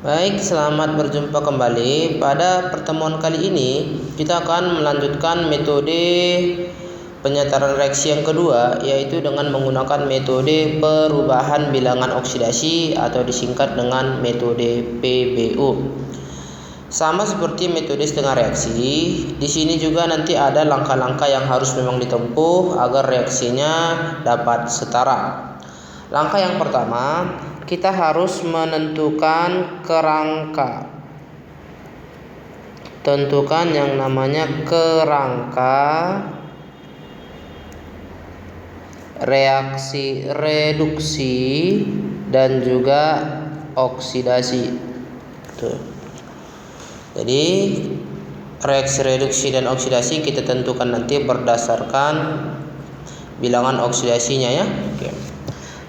Baik, selamat berjumpa kembali. Pada pertemuan kali ini, kita akan melanjutkan metode penyetaraan reaksi yang kedua, yaitu dengan menggunakan metode perubahan bilangan oksidasi atau disingkat dengan metode PBO. Sama seperti metode setengah reaksi, di sini juga nanti ada langkah-langkah yang harus memang ditempuh agar reaksinya dapat setara. Langkah yang pertama, kita harus menentukan kerangka. Tentukan yang namanya kerangka reaksi reduksi dan juga oksidasi. Tuh. Jadi reaksi reduksi dan oksidasi kita tentukan nanti berdasarkan bilangan oksidasinya ya. Oke.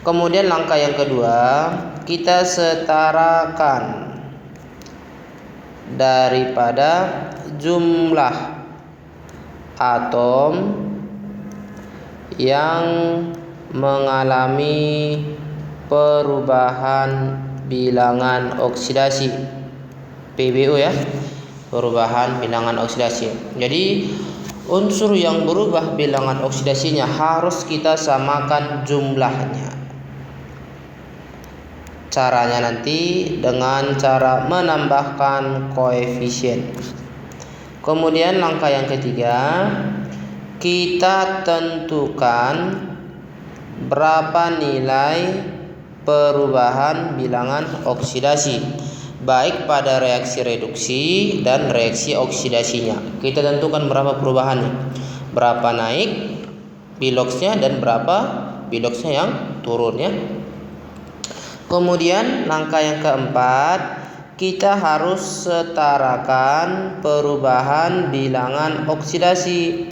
Kemudian langkah yang kedua, kita setarakan daripada jumlah atom yang mengalami perubahan bilangan oksidasi, PBO ya, perubahan bilangan oksidasi. Jadi unsur yang berubah bilangan oksidasinya harus kita samakan jumlahnya. Caranya nanti dengan cara menambahkan koefisien. Kemudian langkah yang ketiga, kita tentukan berapa nilai perubahan bilangan oksidasi, baik pada reaksi reduksi dan reaksi oksidasinya. Kita tentukan berapa perubahannya, berapa naik biloxnya dan berapa biloxnya yang turun ya. Kemudian langkah yang keempat, kita harus setarakan perubahan bilangan oksidasi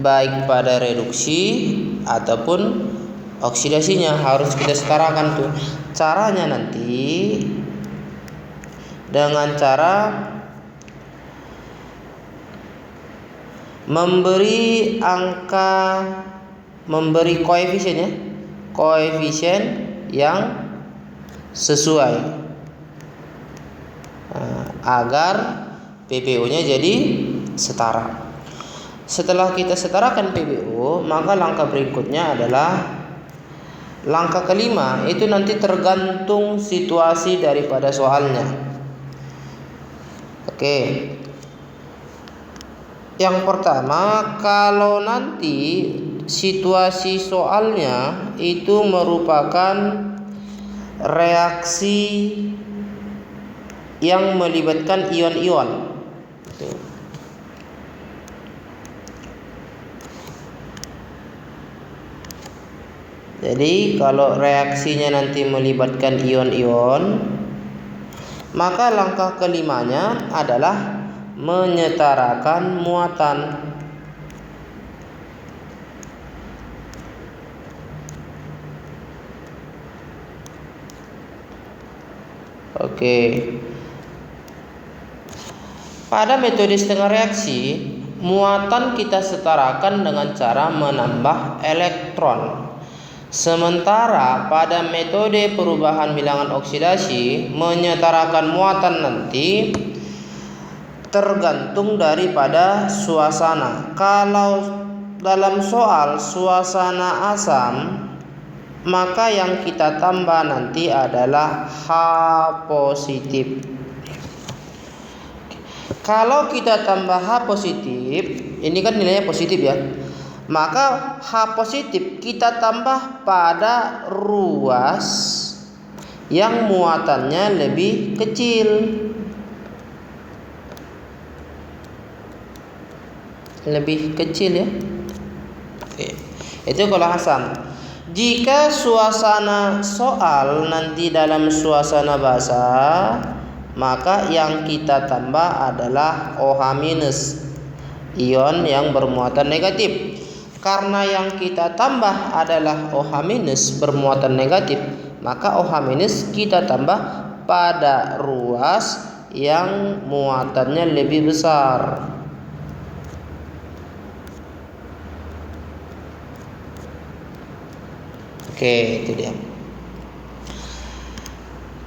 baik pada reduksi ataupun oksidasinya, harus kita setarakan tuh. Caranya nanti dengan cara memberi koefisien ya, koefisien yang sesuai agar PBO-nya jadi setara. Setelah kita setarakan PBO, maka langkah berikutnya adalah langkah kelima, itu nanti tergantung situasi daripada soalnya. Oke. Yang pertama, kalau nanti situasi soalnya itu merupakan reaksi yang melibatkan ion-ion. Jadi kalau reaksinya nanti melibatkan ion-ion, maka langkah kelimanya adalah menyetarakan muatan. Oke. Pada metode setengah reaksi, muatan kita setarakan dengan cara menambah elektron. Sementara pada metode perubahan bilangan oksidasi, menyetarakan muatan nanti tergantung daripada suasana. Kalau dalam soal suasana asam, maka yang kita tambah nanti adalah H positif. Kalau kita tambah H positif, ini kan nilainya positif ya, maka H positif kita tambah pada ruas yang muatannya lebih kecil. Lebih kecil ya. Oke. Itu kalau asam. Jika suasana soal nanti dalam suasana basa, maka yang kita tambah adalah OH-, ion yang bermuatan negatif. Karena yang kita tambah adalah OH- bermuatan negatif, maka OH- kita tambah pada ruas yang muatannya lebih besar. Oke, itu dia.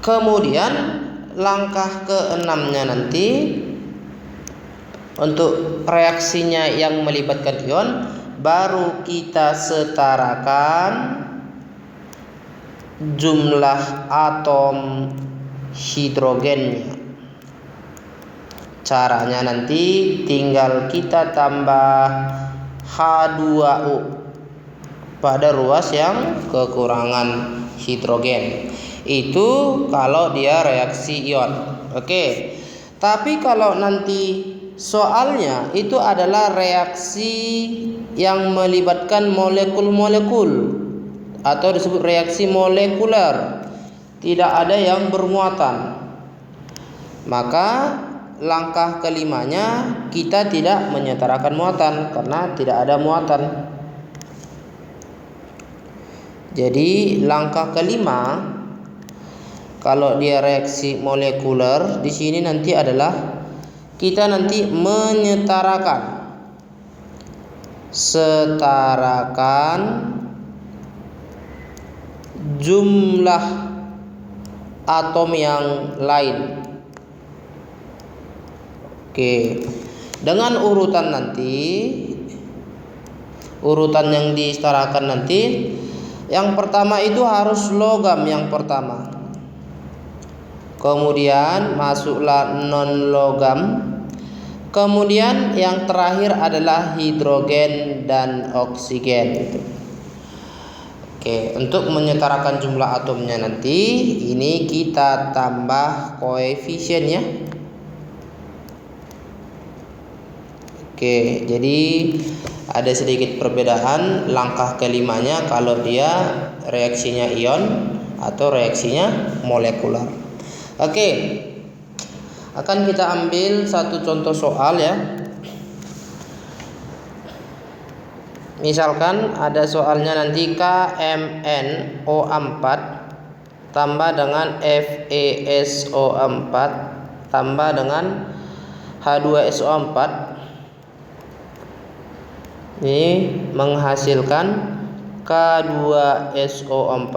Kemudian langkah keenamnya nanti untuk reaksinya yang melibatkan ion, baru kita setarakan jumlah atom hidrogennya. Caranya nanti tinggal kita tambah H2O pada ruas yang kekurangan hidrogen. Itu kalau dia reaksi ion. Oke. Tapi kalau nanti soalnya itu adalah reaksi yang melibatkan molekul-molekul atau disebut reaksi molekuler, tidak ada yang bermuatan, maka langkah kelimanya kita tidak menyetarakan muatan karena tidak ada muatan. Jadi langkah kelima, kalau dia reaksi molekuler, di sini nanti adalah kita nanti setarakan jumlah atom yang lain. Oke, dengan urutan yang disetarakan nanti, yang pertama itu harus logam yang pertama. Kemudian masuklah non logam. Kemudian yang terakhir adalah hidrogen dan oksigen. Oke, untuk menyetarakan jumlah atomnya nanti, ini kita tambah koefisiennya. Oke, jadi ada sedikit perbedaan langkah kelimanya kalau dia reaksinya ion atau reaksinya molekuler. Oke, akan kita ambil satu contoh soal ya. Misalkan ada soalnya nanti KMnO4 tambah dengan FeSO4 tambah dengan H2SO4. Ini menghasilkan K2SO4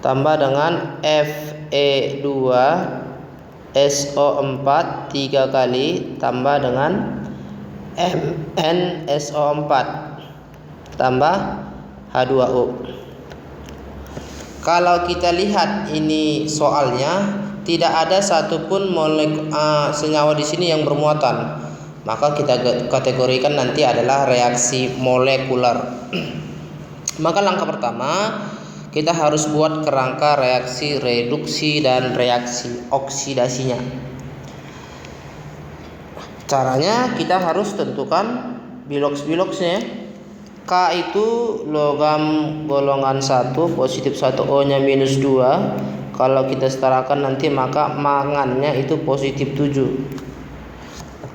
tambah dengan Fe2SO4 3 kali tambah dengan MnSO4 tambah H2O. Kalau kita lihat ini soalnya tidak ada satupun senyawa di sini yang bermuatan, maka kita kategorikan nanti adalah reaksi molekuler. Maka langkah pertama kita harus buat kerangka reaksi reduksi dan reaksi oksidasinya. Caranya kita harus tentukan biloks-biloksnya. K itu logam golongan 1 positif 1, O nya minus 2. Kalau kita setarakan nanti maka mangannya itu positif 7.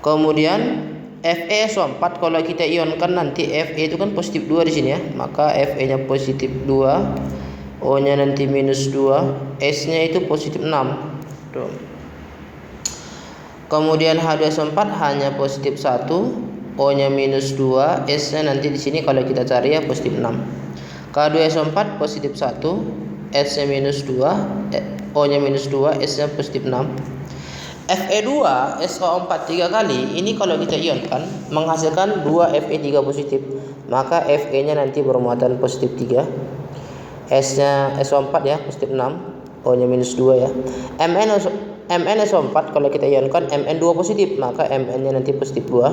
Kemudian FeSO4 kalau kita ionkan nanti Fe itu kan positif 2 di sini ya, maka Fe nya positif 2, O nya nanti minus 2, S nya itu positif 6. Tuh. Kemudian H2SO4 hanya positif 1, O nya minus 2, S nya nanti di sini kalau kita cari ya positif 6. K2SO4 positif 1, S nya minus 2, O nya minus 2, S nya positif 6. Fe2SO4 3 kali, ini kalau kita ionkan menghasilkan 2 Fe3 positif, maka Fe nya nanti bermuatan positif 3, S nya SO4 ya positif 6, O nya minus 2 ya. MnSO4 kalau kita ionkan Mn2 positif, maka Mn nya nanti positif 2,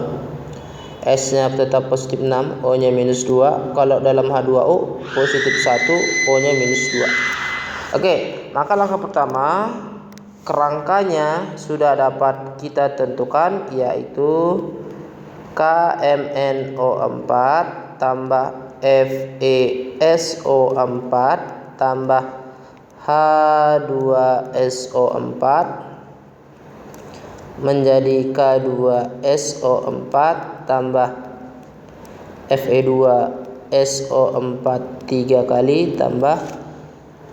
S nya tetap positif 6, O nya minus 2. Kalau dalam H2O positif 1, O nya minus 2. Oke, maka langkah pertama kerangkanya sudah dapat kita tentukan, yaitu KMnO4 tambah FeSO4 tambah H2SO4 menjadi K2SO4 tambah Fe2SO4 3 kali tambah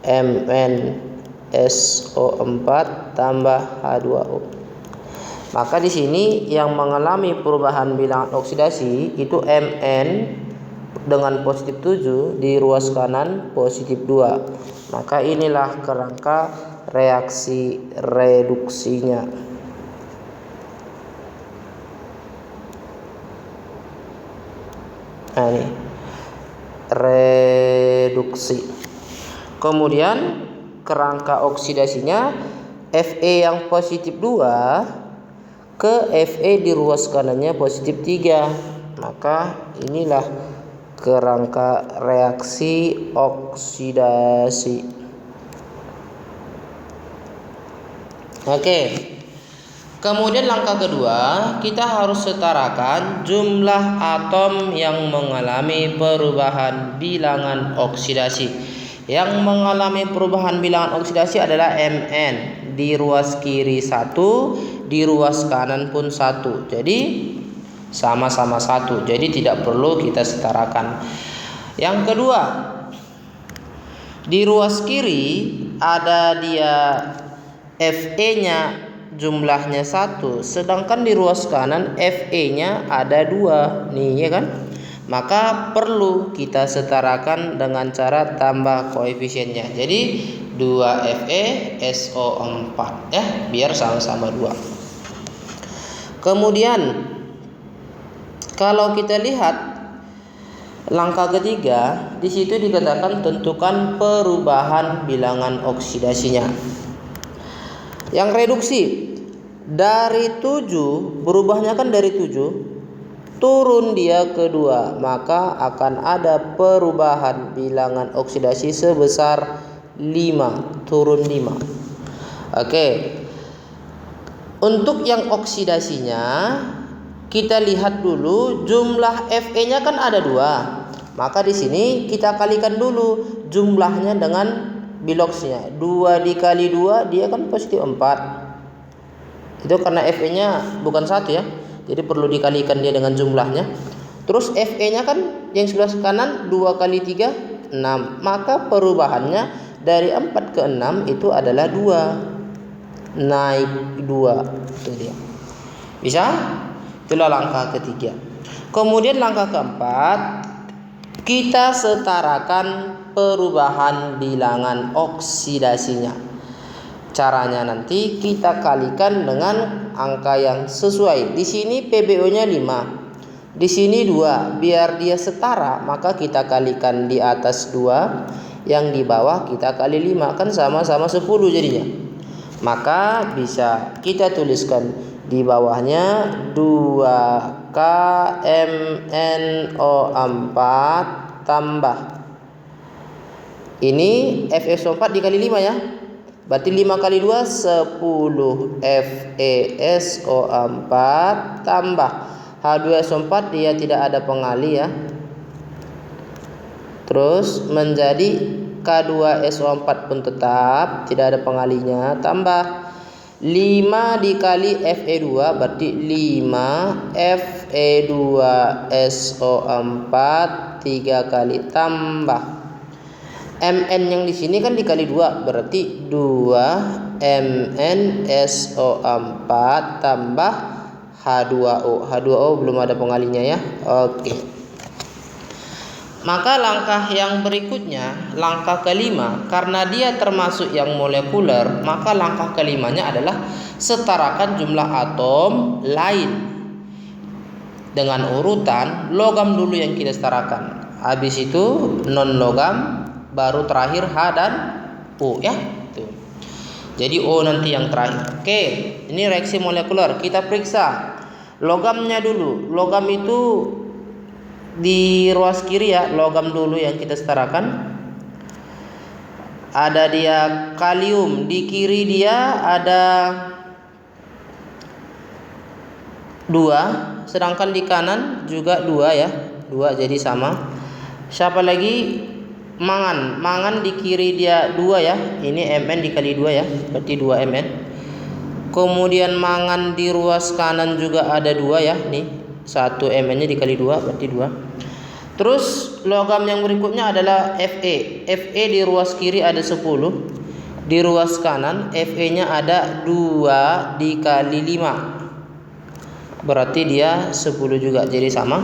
MnSO4 tambah H2O. Maka di sini yang mengalami perubahan bilangan oksidasi itu Mn dengan positif 7 di ruas kanan positif 2. Maka inilah kerangka reaksi reduksinya. Nah, ini reduksi. Kemudian kerangka oksidasinya Fe yang positif 2 ke Fe di ruas kanannya positif 3. Maka inilah kerangka reaksi oksidasi. Oke. Kemudian langkah kedua, kita harus setarakan jumlah atom yang mengalami perubahan bilangan oksidasi. Yang mengalami perubahan bilangan oksidasi adalah Mn, di ruas kiri 1, di ruas kanan pun 1. Jadi sama-sama 1. Jadi tidak perlu kita setarakan. Yang kedua, di ruas kiri ada dia Fe-nya jumlahnya 1, sedangkan di ruas kanan Fe-nya ada 2 nih, ya kan? Maka perlu kita setarakan dengan cara tambah koefisiennya. Jadi 2FeSO4 ya, biar sama-sama 2. Kemudian kalau kita lihat langkah ketiga, di situ dikatakan tentukan perubahan bilangan oksidasinya. Yang reduksi dari 7, berubahnya kan dari 7 turun dia ke 2, maka akan ada perubahan bilangan oksidasi sebesar 5, turun 5. Oke. Untuk yang oksidasinya kita lihat dulu jumlah Fe-nya kan ada 2. Maka di sini kita kalikan dulu jumlahnya dengan biloxnya. 2 dikali 2 dia kan positif 4. Itu karena Fe-nya bukan 1 ya. Jadi perlu dikalikan dia dengan jumlahnya. Terus Fe-nya kan yang sebelah kanan 2 kali 3 6. Maka perubahannya dari 4 ke 6 itu adalah 2. Naik 2. Itu dia. Bisa? Itulah langkah ketiga. Kemudian langkah keempat, kita setarakan perubahan bilangan oksidasinya. Caranya nanti kita kalikan dengan angka yang sesuai. Di sini PbO-nya 5. Di sini 2. Biar dia setara, maka kita kalikan di atas 2, yang di bawah kita kali 5, kan sama-sama 10 jadinya. Maka bisa kita tuliskan di bawahnya 2KMnO4 tambah ini FeSO4 dikali 5 ya. Berarti 5 kali 2 10 FeSO4 tambah H2SO4, dia tidak ada pengali ya. Terus menjadi K2SO4 pun tetap tidak ada pengalinya, tambah 5 dikali Fe2 berarti 5 Fe2SO4 3 kali tambah Mn yang di sini kan dikali 2 berarti 2 MnSO4 tambah H2O. H2O belum ada pengalinya ya. Oke. Maka langkah yang berikutnya, langkah kelima, karena dia termasuk yang molekuler, maka langkah kelimanya adalah setarakan jumlah atom lain dengan urutan logam dulu yang kita setarakan. Habis itu non logam, baru terakhir H dan O ya. Tuh. Jadi O nanti yang terakhir. Oke, ini reaksi molekuler. Kita periksa logamnya dulu. Logam itu di ruas kiri ya, logam dulu yang kita setarakan. Ada dia kalium, di kiri dia ada 2, sedangkan di kanan juga 2 ya. 2 jadi sama. Siapa lagi? Mangan. Mangan di kiri dia 2 ya. Ini Mn dikali 2 ya. Berarti 2 Mn. Kemudian mangan di ruas kanan juga ada 2 ya. Nih, 1 Mn-nya dikali 2 berarti 2. Terus logam yang berikutnya adalah Fe. Fe di ruas kiri ada 10. Di ruas kanan Fe-nya ada 2 dikali 5. Berarti dia 10 juga. Jadi sama.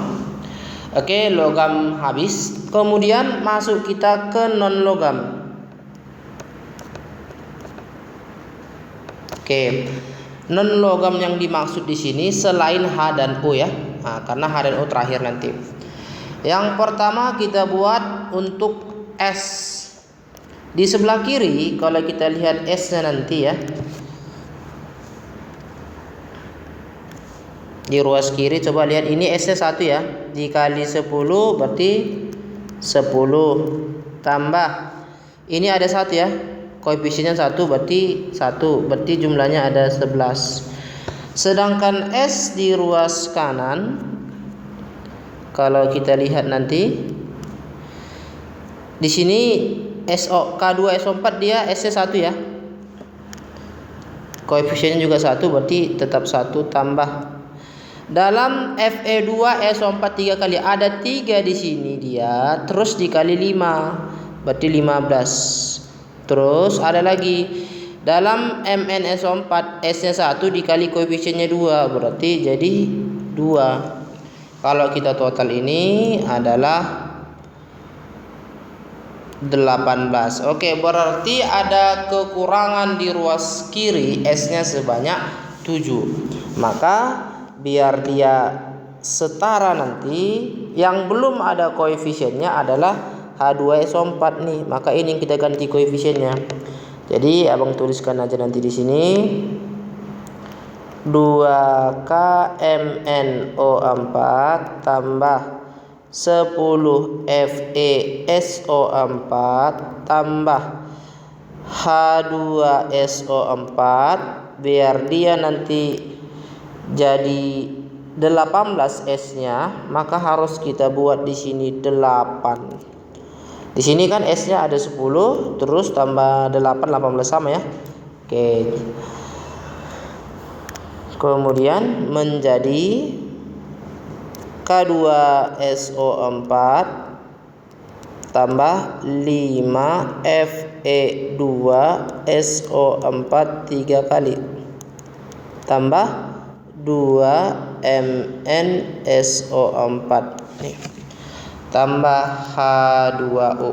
Oke, logam habis. Kemudian masuk kita ke non logam. Oke. Non logam yang dimaksud di sini selain H dan U ya. Nah, karena H dan U terakhir nanti. Yang pertama kita buat untuk S. Di sebelah kiri kalau kita lihat S-nya nanti ya. Di ruas kiri coba lihat ini S-nya 1 ya. Dikali 10 berarti 10 tambah ini ada 1 ya. Koefisiennya 1 berarti 1. Berarti jumlahnya ada 11. Sedangkan S di ruas kanan kalau kita lihat nanti di sini K2SO4 dia S-nya 1 ya. Koefisiennya juga 1 berarti tetap 1 tambah. Dalam Fe2SO4 3 kali ada 3 di sini dia, terus dikali 5 berarti 15. Terus ada lagi dalam MnSO4 S-nya 1 dikali koefisiennya 2 berarti jadi 2. Kalau kita total ini adalah 18. Oke, berarti ada kekurangan di ruas kiri S-nya sebanyak 7. Maka biar dia setara nanti yang belum ada koefisiennya adalah H2SO4 nih. Maka ini kita ganti koefisiennya. Jadi abang tuliskan aja nanti di sini 2KMnO4 tambah 10 FeSO4 tambah H2SO4 biar dia nanti jadi 18 S-nya, maka harus kita buat di sini 8. Di sini kan S-nya ada 10 terus tambah 8 18 sama ya. Oke. Kemudian menjadi K2SO4 tambah 5 Fe2SO4 3 kali tambah 2 MnSO4 nih tambah H2O.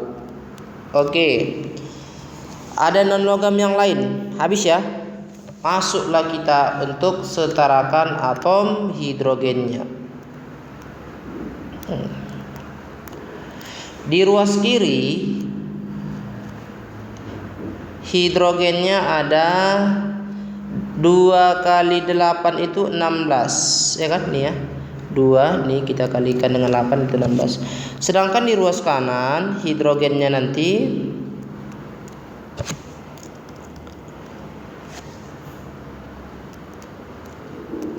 Oke. Ada non logam yang lain. Habis ya. Masuklah kita untuk setarakan atom hidrogennya. Di ruas kiri hidrogennya ada 2 kali 8 itu 16 ya kan nih ya. 2 nih kita kalikan dengan 8 itu 16. Sedangkan di ruas kanan hidrogennya nanti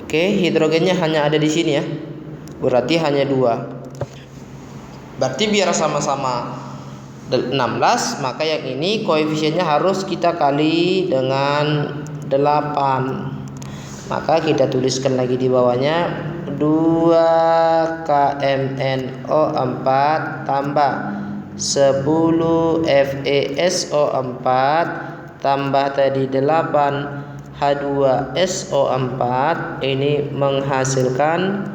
hidrogennya hanya ada di sini ya. Berarti hanya 2. Berarti biar sama-sama 16, maka yang ini koefisiennya harus kita kali dengan 8. Maka kita tuliskan lagi di bawahnya 2KMnO4 tambah 10 FeSO4 tambah tadi 8 H2SO4 ini menghasilkan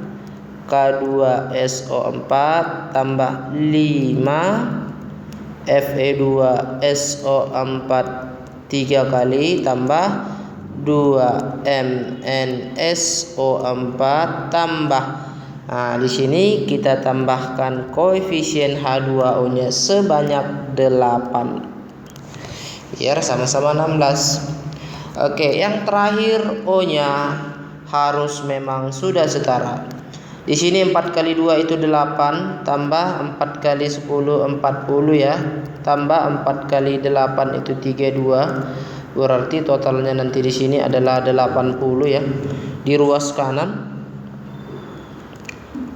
K2SO4 tambah 5 Fe2SO4 3 kali tambah 2 MnSO4 tambah. Nah, di sini kita tambahkan koefisien H2O-nya sebanyak 8. Biar sama-sama 16. Oke, yang terakhir O-nya harus memang sudah setara. Di sini 4 kali 2 itu 8 tambah 4 kali 10 40 ya. Tambah 4 kali 8 itu 32. Berarti totalnya nanti di sini adalah 80 ya. Di ruas kanan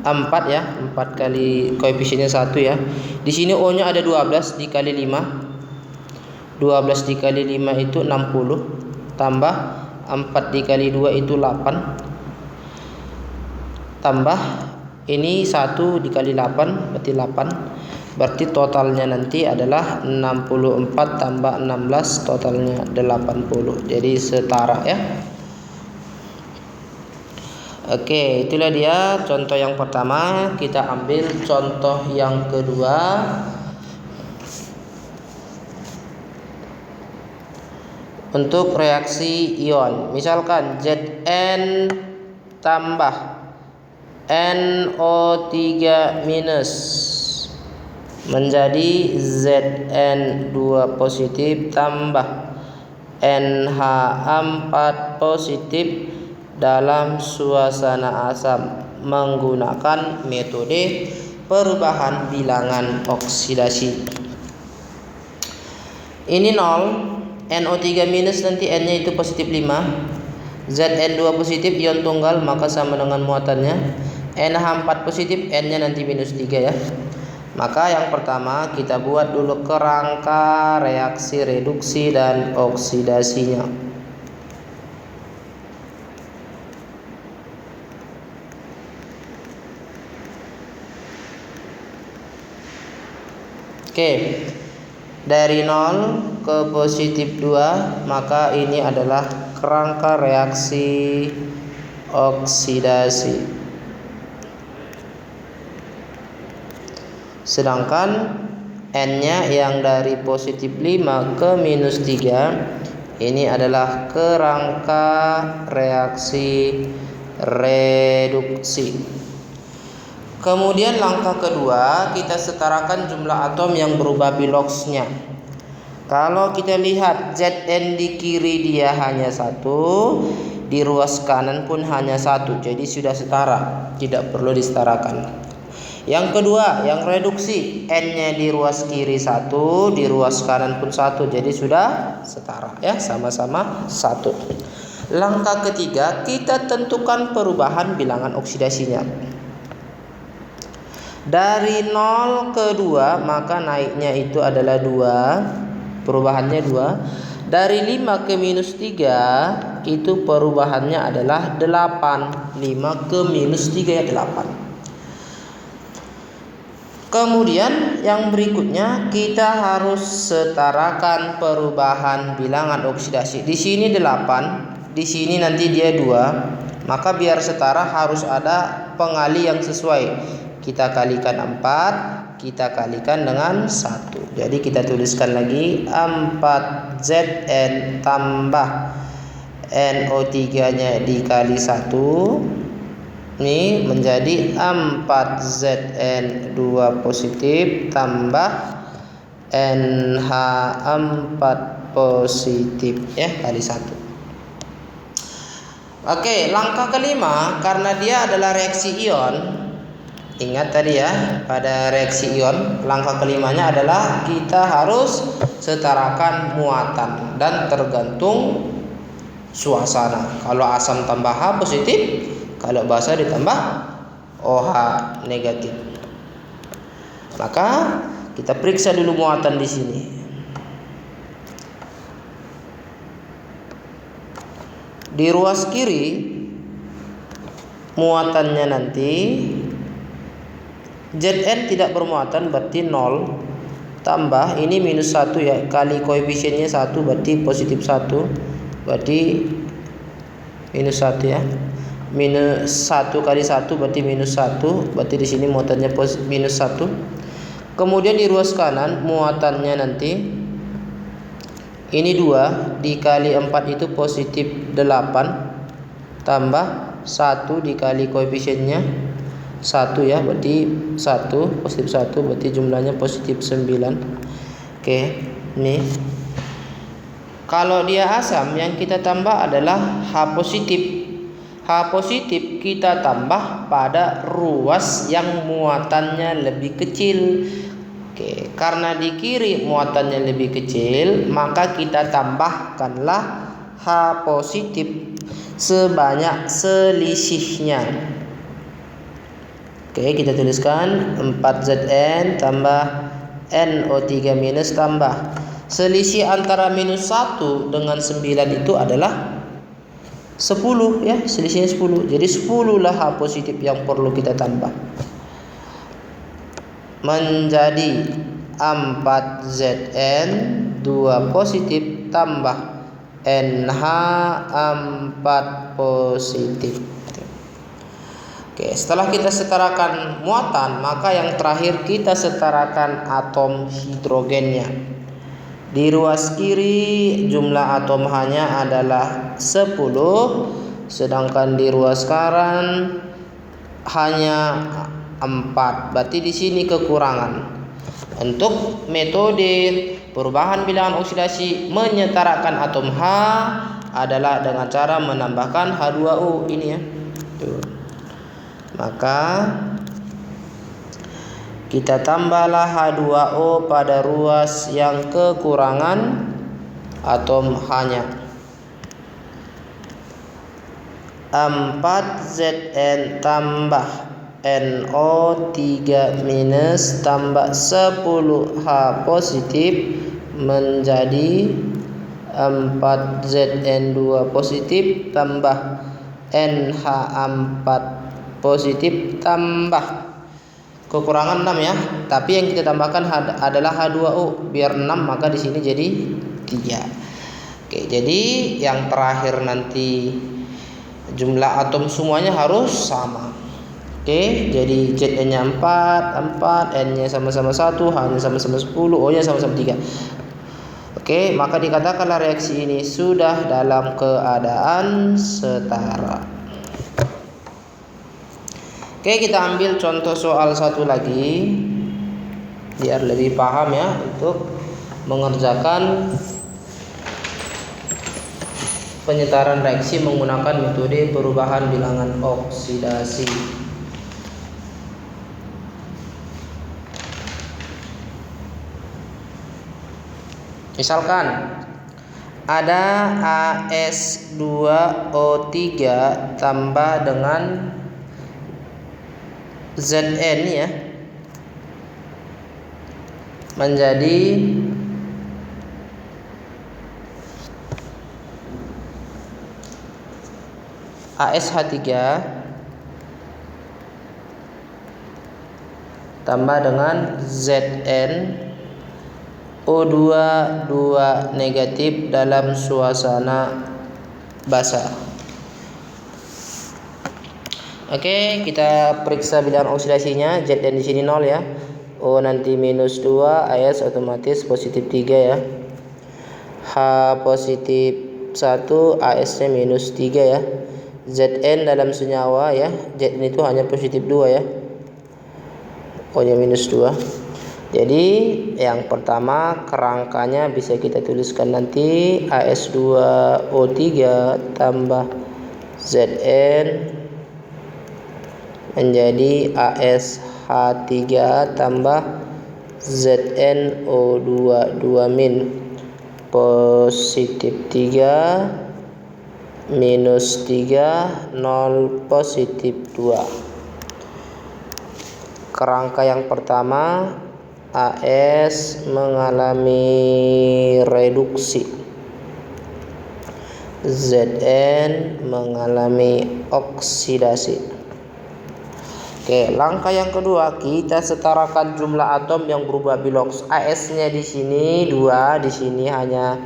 4 ya. 4 kali koefisiennya 1 ya. Di sini O-nya ada 12 dikali 5. 12 dikali 5 itu 60 tambah 4 dikali 2 itu 8 tambah ini 1 dikali 8 berarti 8. Berarti totalnya nanti adalah 64 tambah 16 totalnya 80. Jadi setara ya. Oke, itulah dia contoh yang pertama. Kita ambil contoh yang kedua. untuk reaksi ion. Misalkan Zn tambah NO3 minus menjadi Zn2 positif tambah NH4 positif dalam suasana asam menggunakan metode perubahan bilangan oksidasi. Ini 0, NO3 minus nanti N-nya itu positif 5, Zn2 positif ion tunggal maka sama dengan muatannya, NH4 positif N-nya nanti minus 3 ya. Maka yang pertama kita buat dulu kerangka reaksi reduksi dan oksidasinya. Oke. Dari 0 ke positif 2, maka ini adalah kerangka reaksi oksidasi. Sedangkan N-nya yang dari positif 5 ke minus 3, ini adalah kerangka reaksi reduksi. Kemudian langkah kedua, kita setarakan jumlah atom yang berubah biloxnya. Kalau kita lihat Zn di kiri dia hanya 1, di ruas kanan pun hanya 1, jadi sudah setara, tidak perlu disetarakan. Yang kedua, yang reduksi, N-nya di ruas kiri 1, di ruas kanan pun 1, jadi sudah setara ya, sama-sama 1. Langkah ketiga, kita tentukan perubahan bilangan oksidasinya. Dari 0 ke 2, maka naiknya itu adalah 2, perubahannya 2. Dari 5 ke minus 3, itu perubahannya adalah 8. 5 ke minus 3 ya 8. Kemudian yang berikutnya kita harus setarakan perubahan bilangan oksidasi. Di sini 8, di sini nanti dia 2. Maka biar setara harus ada pengali yang sesuai. Kita kalikan 4, kita kalikan dengan 1. Jadi kita tuliskan lagi 4Zn tambah NO3-nya dikali 1. Ini menjadi 4Zn2 positif tambah NH4 positif ya kali 1. Oke, langkah kelima, karena dia adalah reaksi ion. Ingat tadi ya, pada reaksi ion langkah kelimanya adalah kita harus setarakan muatan dan tergantung suasana. Kalau asam tambah H positif, kalau basa ditambah OH negatif. Maka kita periksa dulu muatan di sini. Di ruas kiri muatannya nanti Zn tidak bermuatan berarti 0 tambah ini minus 1 ya, kali koefisiennya 1 berarti positif 1, berarti minus 1 ya. Minus 1 kali 1 berarti minus 1, berarti di sini muatannya minus 1. Kemudian di ruas kanan muatannya nanti ini 2 dikali 4 itu positif 8 tambah 1 dikali koefisiennya 1 ya, berarti 1 positif 1 berarti jumlahnya positif 9. Oke, ini kalau dia asam yang kita tambah adalah H positif. H positif kita tambah pada ruas yang muatannya lebih kecil. Oke, karena di kiri muatannya lebih kecil, maka kita tambahkanlah H positif sebanyak selisihnya. Oke, kita tuliskan 4Zn tambah NO3 minus tambah selisih antara minus 1 dengan 9 itu adalah 10 ya, selisihnya 10. Jadi 10 lah H positif yang perlu kita tambah. Menjadi 4Zn2 positif tambah NH4 positif. Oke, setelah kita setarakan muatan, maka yang terakhir kita setarakan atom hidrogennya. Di ruas kiri jumlah atom H-nya adalah 10, sedangkan di ruas kanan hanya 4. Berarti di sini kekurangan. Untuk metode perubahan bilangan oksidasi menyetarakan atom H adalah dengan cara menambahkan H2O ini ya. Tuh. Maka kita tambahlah H2O pada ruas yang kekurangan atom H-nya. 4Zn tambah NO3 minus tambah 10H positif menjadi 4Zn2 positif tambah NH4 positif tambah kekurangan 6 ya. Tapi yang kita tambahkan adalah H2O. Biar 6 maka di sini jadi 3. Oke, jadi yang terakhir nanti jumlah atom semuanya harus sama. Oke, jadi Zn-nya 4, N-nya sama-sama 1, H-nya sama-sama 10, O-nya sama-sama 3. Oke, maka dikatakanlah reaksi ini sudah dalam keadaan setara. Oke, kita ambil contoh soal satu lagi biar lebih paham ya untuk mengerjakan penyetaran reaksi menggunakan metode perubahan bilangan oksidasi. Misalkan ada AS2O3 tambah dengan Zn ya menjadi ASH3 tambah dengan Zn O2 2 negatif dalam suasana basah. Oke, kita periksa bilangan oksidasinya. Zn di sini 0 ya. O nanti minus 2, AS otomatis positif 3 ya. H positif 1, AS-nya minus 3 ya. Zn dalam senyawa ya. Zn itu hanya positif 2 ya. O-nya minus 2. Jadi yang pertama kerangkanya bisa kita tuliskan nanti AS2O3 tambah Zn menjadi ASH3 tambah ZnO2 2 min positif 3 minus 3 0 positif 2. Kerangka yang pertama AS mengalami reduksi, Zn mengalami oksidasi. Oke, langkah yang kedua kita setarakan jumlah atom yang berubah bilox. AS-nya di sini 2, di sini hanya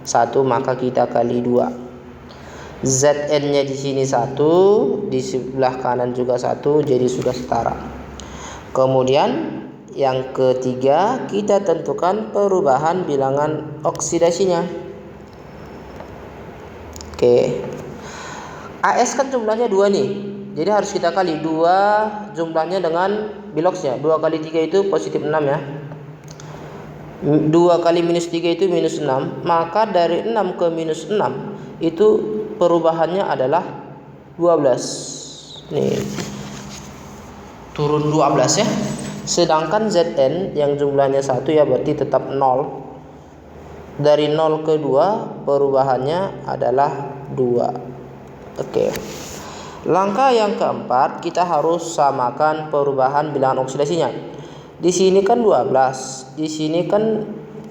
1, maka kita kali 2. Zn-nya di sini 1, di sebelah kanan juga 1, jadi sudah setara. Kemudian yang ketiga kita tentukan perubahan bilangan oksidasinya. Oke. AS kan jumlahnya 2 nih. Jadi harus kita kali 2 jumlahnya dengan biloxnya. 2 kali 3 itu positif 6 ya. 2 kali minus 3 itu minus 6. Maka dari 6 ke minus 6 itu perubahannya adalah 12. Nih. Turun 12 ya. Sedangkan Zn yang jumlahnya 1 ya berarti tetap 0. Dari 0 ke 2 perubahannya adalah 2. Oke. Langkah yang keempat kita harus samakan perubahan bilangan oksidasinya. Di sini kan 12, di sini kan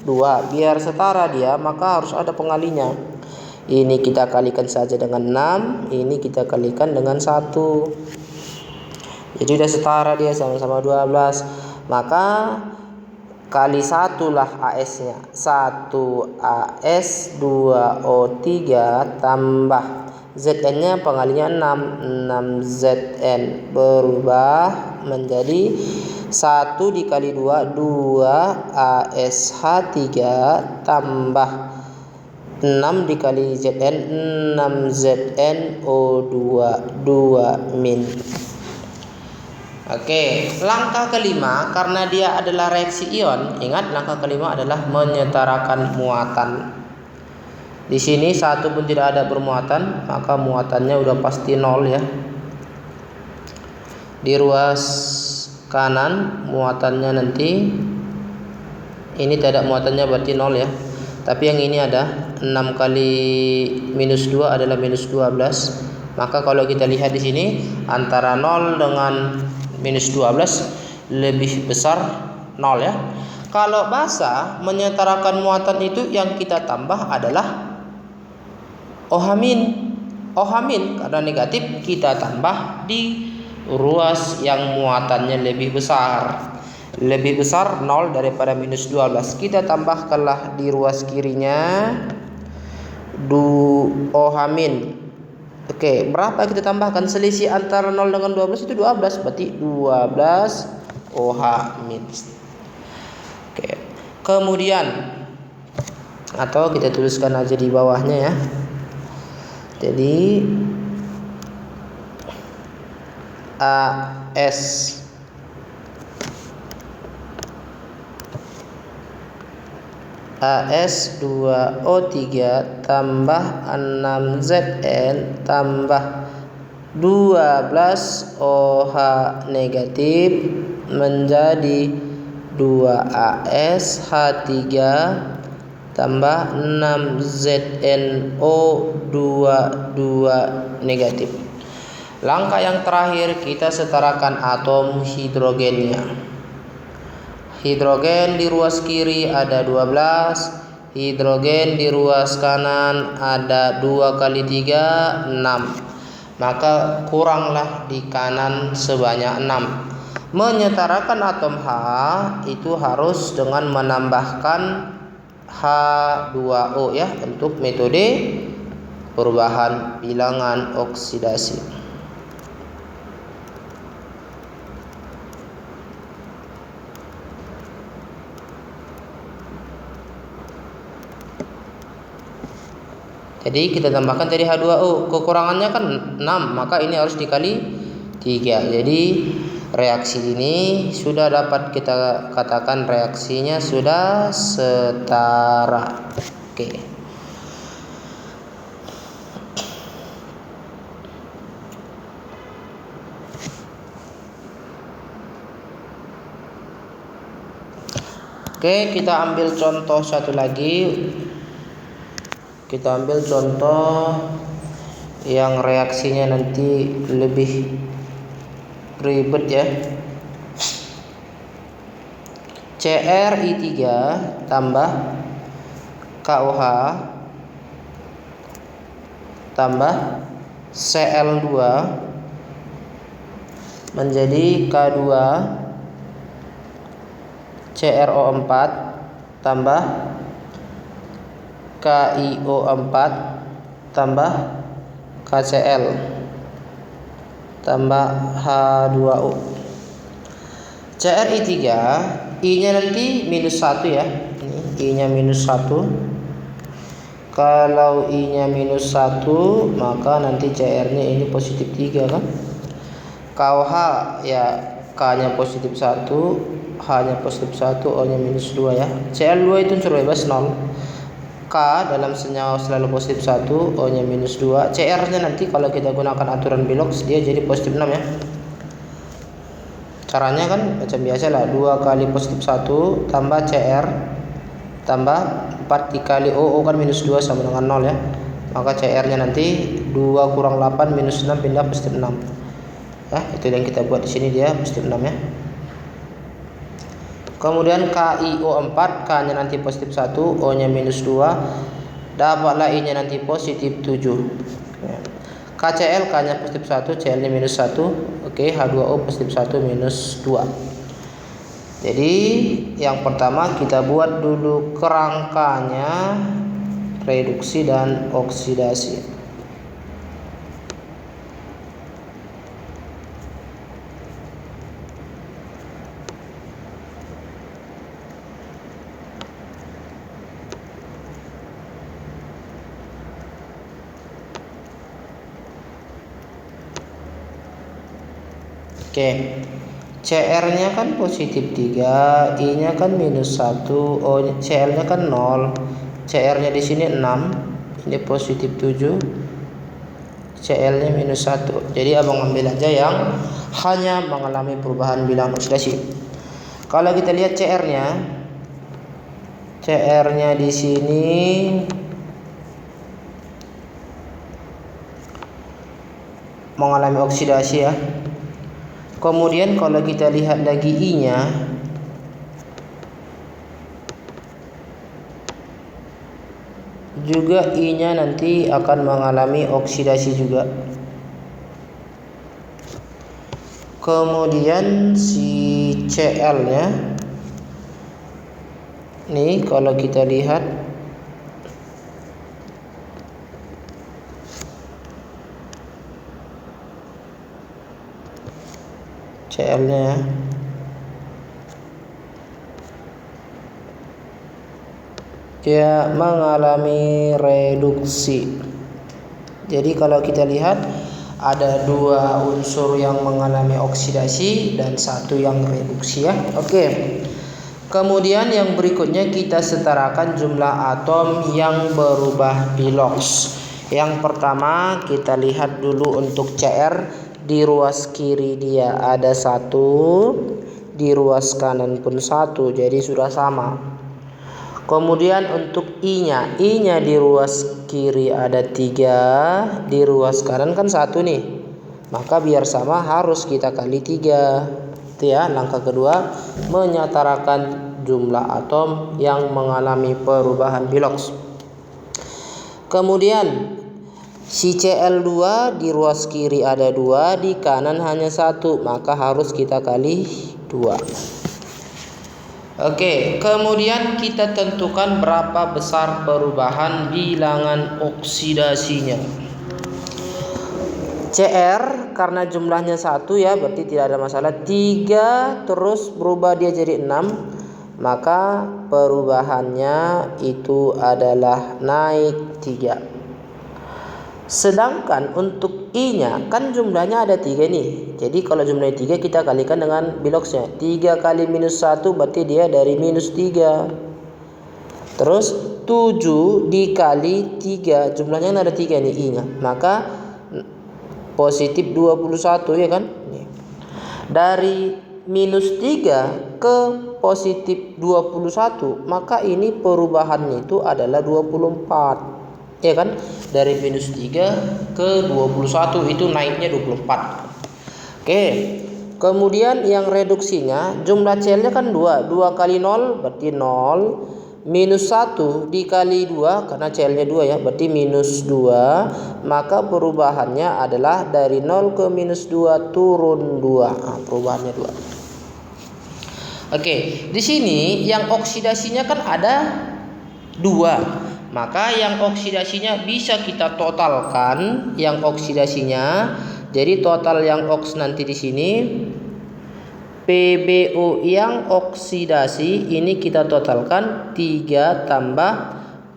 2. Biar setara dia maka harus ada pengalinya. Ini kita kalikan saja dengan 6, ini kita kalikan dengan 1. Jadi sudah setara dia sama-sama 12. Maka kali 1 lah AS-nya. 1 AS 2 O3 tambah Zn-nya pengalinya 6 Zn berubah menjadi 1 dikali 2 2ASH3 tambah 6 dikali Zn 6ZnO2 2 min. Oke, langkah kelima karena dia adalah reaksi ion. Ingat, langkah kelima adalah menyetarakan muatan. Di sini satu pun tidak ada bermuatan, maka muatannya udah pasti 0 ya. Di ruas kanan muatannya nanti ini tidak muatannya berarti 0 ya. Tapi yang ini ada 6 kali minus 2 adalah minus 12. Maka kalau kita lihat di sini antara 0 dengan minus 12 lebih besar 0 ya. Kalau basa menyetarakan muatan itu yang kita tambah adalah OH min karena negatif kita tambah di ruas yang muatannya lebih besar 0 daripada minus 12. Kita tambahkanlah di ruas kirinya OH min. Oke, berapa kita tambahkan? Selisih antara 0 dengan 12 itu 12, berarti 12 OH min. Oke. Kemudian atau kita tuliskan aja di bawahnya ya. Jadi AS2O3 tambah 6Zn tambah 12OH negatif menjadi 2ASH3 tambah 6ZnO2 negatif. Langkah yang terakhir kita setarakan atom hidrogennya. Hidrogen di ruas kiri ada 12, hidrogen di ruas kanan ada 2 kali 3 6. Maka kuranglah di kanan sebanyak 6. Menyetarakan atom H itu harus dengan menambahkan H2O ya untuk metode perubahan bilangan oksidasi. Jadi kita tambahkan tadi H2O, kekurangannya kan 6, maka ini harus dikali 3. Jadi reaksi ini sudah dapat kita katakan reaksinya sudah setara. Oke. Oke, kita ambil contoh satu lagi. Kita ambil contoh yang reaksinya nanti lebih ribet ya. CrI3 tambah KOH tambah Cl2 menjadi K2 CrO4 tambah KiO4 tambah KCl tambah H2O. CrI3 I-nya nanti minus 1 ya. Ini I-nya minus 1. Kalau I-nya minus 1 maka nanti Cr-nya ini positif 3 kan. KOH ya K-nya positif 1, H-nya positif 1, O-nya minus 2 ya. Cl2 itu unsur bebas 0. K dalam senyawa selalu positif 1, O-nya minus 2. Cr-nya nanti kalau kita gunakan aturan Bilox dia jadi positif 6 ya. Caranya kan macam biasa lah, 2 kali positif 1 tambah Cr tambah 4 dikali O kan minus 2 sama dengan 0 ya. Maka Cr-nya nanti 2 kurang 8 minus 6 pindah positif 6. Ya, itu yang kita buat di sini dia positif 6 ya. Kemudian KiO4, K-nya nanti positif 1, O-nya minus 2. Dapatlah I-nya nanti positif 7. KCl, K-nya positif 1, Cl-nya minus 1. Oke, H2O positif 1 minus 2. Jadi yang pertama kita buat dulu kerangkanya reduksi dan oksidasi. Oke. CR-nya kan positif 3, I-nya kan minus 1, CL-nya kan 0. CR-nya di sini 6, ini positif 7. CL-nya minus 1. Jadi abang ambil aja yang hanya mengalami perubahan bilangan oksidasi. Kalau kita lihat CR-nya di sini mengalami oksidasi ya. Kemudian kalau kita lihat lagi I-nya, juga I-nya nanti akan mengalami oksidasi juga. Kemudian si CL-nya nih kalau kita lihat CL-nya dia mengalami reduksi. Jadi kalau kita lihat ada 2 unsur yang mengalami oksidasi dan 1 yang reduksi ya. Oke. Kemudian yang berikutnya kita setarakan jumlah atom yang berubah piloks. Yang pertama kita lihat dulu untuk CR. Di ruas kiri dia ada 1, di ruas kanan pun 1, jadi sudah sama. Kemudian untuk I-nya di ruas kiri ada 3, di ruas kanan kan 1 nih. Maka biar sama harus kita kali 3. Itu ya, langkah kedua menyetarakan jumlah atom yang mengalami perubahan piloks. Kemudian si Cl2 di ruas kiri ada 2, di kanan hanya 1, maka harus kita kali 2. Oke, kemudian kita tentukan berapa besar perubahan bilangan oksidasinya. Cr karena jumlahnya 1 ya, berarti tidak ada masalah. 3 terus berubah dia jadi 6, maka perubahannya itu adalah naik 3. Sedangkan untuk I-nya kan jumlahnya ada 3 nih. Jadi kalau jumlahnya 3 kita kalikan dengan biloksnya. 3 kali minus 1 berarti dia dari minus 3. Terus 7 dikali 3, jumlahnya ada 3 nih I-nya. Maka positif 21 ya kan. Dari minus 3 ke positif 21, maka ini perubahannya itu adalah 24. Ya kan, dari minus 3 ke 21 itu naiknya 24. Oke. Kemudian yang reduksinya jumlah Cl-nya kan 2 kali 0 berarti 0, minus 1 dikali 2 karena Cl-nya 2 ya, berarti minus 2, maka perubahannya adalah dari 0 ke minus 2 turun 2. Nah, perubahannya 2. Oke, di sini yang oksidasinya kan ada 2. Maka yang oksidasinya bisa kita totalkan, yang oksidasinya. Jadi total yang oks nanti di sini PbO yang oksidasi ini kita totalkan 3 tambah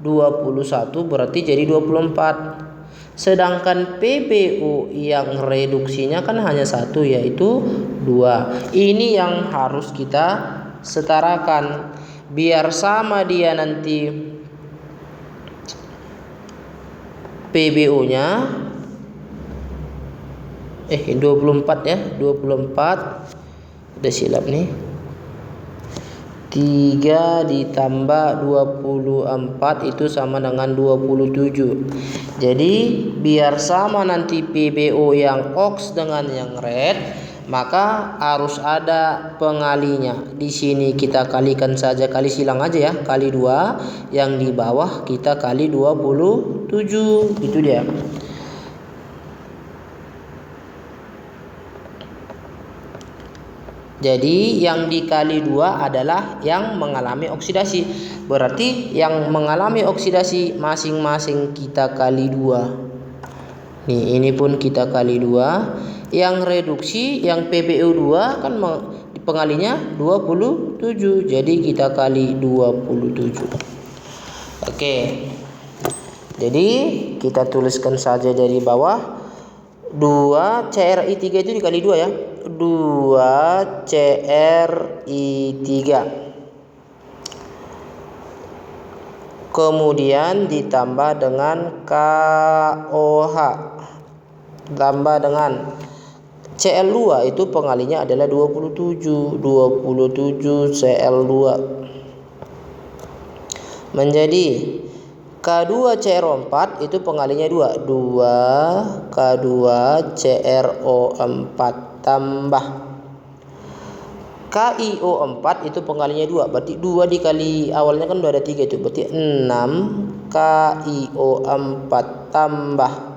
21 berarti jadi 24. Sedangkan PbO yang reduksinya kan hanya 1 yaitu 2. Ini yang harus kita setarakan biar sama dia nanti PbO-nya 24 ya, 24 udah silap nih. 3 ditambah 24 itu sama dengan 27. Jadi biar sama nanti PbO yang oks dengan yang red, maka harus ada pengalinya. Di sini kita kalikan saja, kali silang aja ya, kali 2, yang di bawah kita kali 27. Itu dia. Jadi yang dikali 2 adalah yang mengalami oksidasi. Berarti yang mengalami oksidasi masing-masing kita kali 2. Nih, ini pun kita kali 2. Yang reduksi yang PbO 2 kan pengalinya 27. Jadi kita kali 27. Oke. Jadi kita tuliskan saja dari bawah 2 CRI3 itu dikali 2 ya. 2CrI3. Kemudian ditambah dengan KOH. Tambah dengan Cl2 itu pengalinya adalah 27 Cl2 menjadi K2CrO4 itu pengalinya 2 K2CrO4 tambah KiO4 itu pengalinya 2, berarti 2 dikali awalnya kan udah ada 3 itu, berarti 6 KiO4 tambah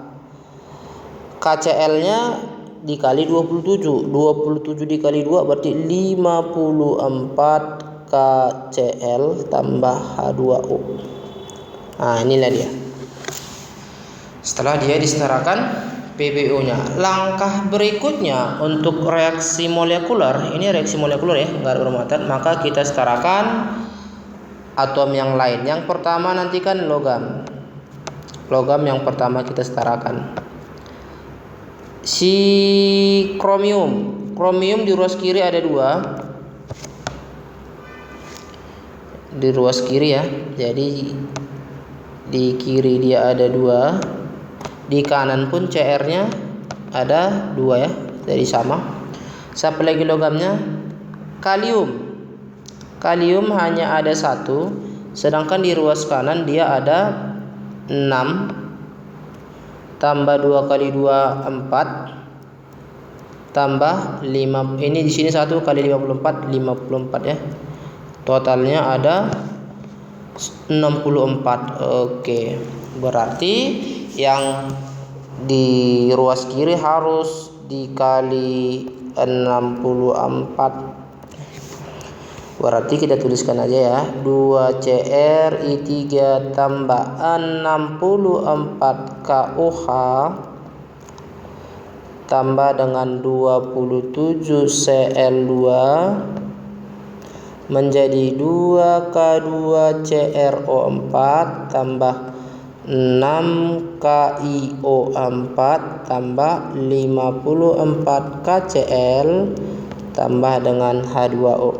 KCl nya dikali 27 dikali 2 berarti 54 KCl tambah H2O. Nah, inilah dia. Setelah dia disetarakan PbO-nya, langkah berikutnya untuk reaksi molekuler, ini reaksi molekuler ya, nggak bermuatan, maka kita setarakan atom yang lain. Yang pertama nanti kan logam yang pertama kita setarakan. Si kromium di ruas kiri ada 2 di ruas kiri ya, jadi di kiri dia ada 2, di kanan pun Cr nya ada 2 ya, jadi sama. Siapa lagi logamnya? Kalium hanya ada 1, sedangkan di ruas kanan dia ada 6 tambah 2 kali 2 4 tambah 5, ini di sini 1 kali 54 ya, totalnya ada 64. Oke, berarti yang di ruas kiri harus dikali 64. Berarti kita tuliskan aja ya, 2CrI3 tambah 64 KOH tambah dengan 27 Cl2 menjadi 2K2CrO4 tambah 6 KiO4 tambah 54 KCl tambah dengan H2O.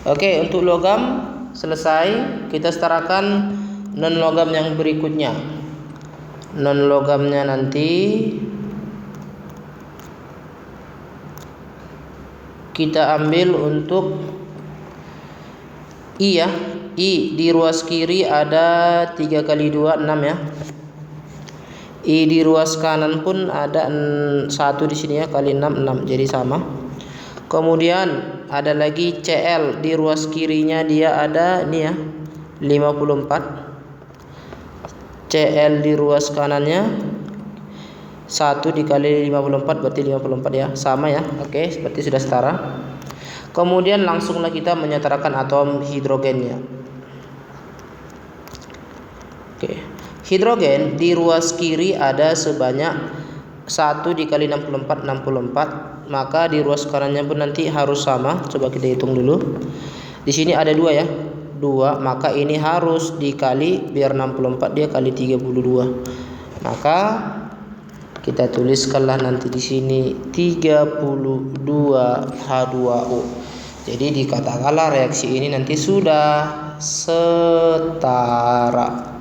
Oke, untuk logam selesai. Kita setarakan non logam yang berikutnya. Non logamnya nanti kita ambil untuk I ya. I di ruas kiri ada 3 kali 2 6 ya. I di ruas kanan pun ada 1 di sini ya, kali 6 6, jadi sama. Kemudian ada lagi Cl di ruas kirinya dia ada ini ya, 54. Cl di ruas kanannya 1 dikali 54 berarti 54 ya, sama ya. Oke, seperti sudah setara. Kemudian langsunglah kita menyetarakan atom hidrogennya. Oke. Hidrogen di ruas kiri ada sebanyak 1 dikali 64 64, maka di ruas kanannya pun nanti harus sama. Coba kita hitung dulu. Di sini ada 2 ya. 2, maka ini harus dikali, biar 64 dia kali 32. Maka kita tuliskanlah nanti di sini 32 H2O. Jadi dikatakanlah reaksi ini nanti sudah setara.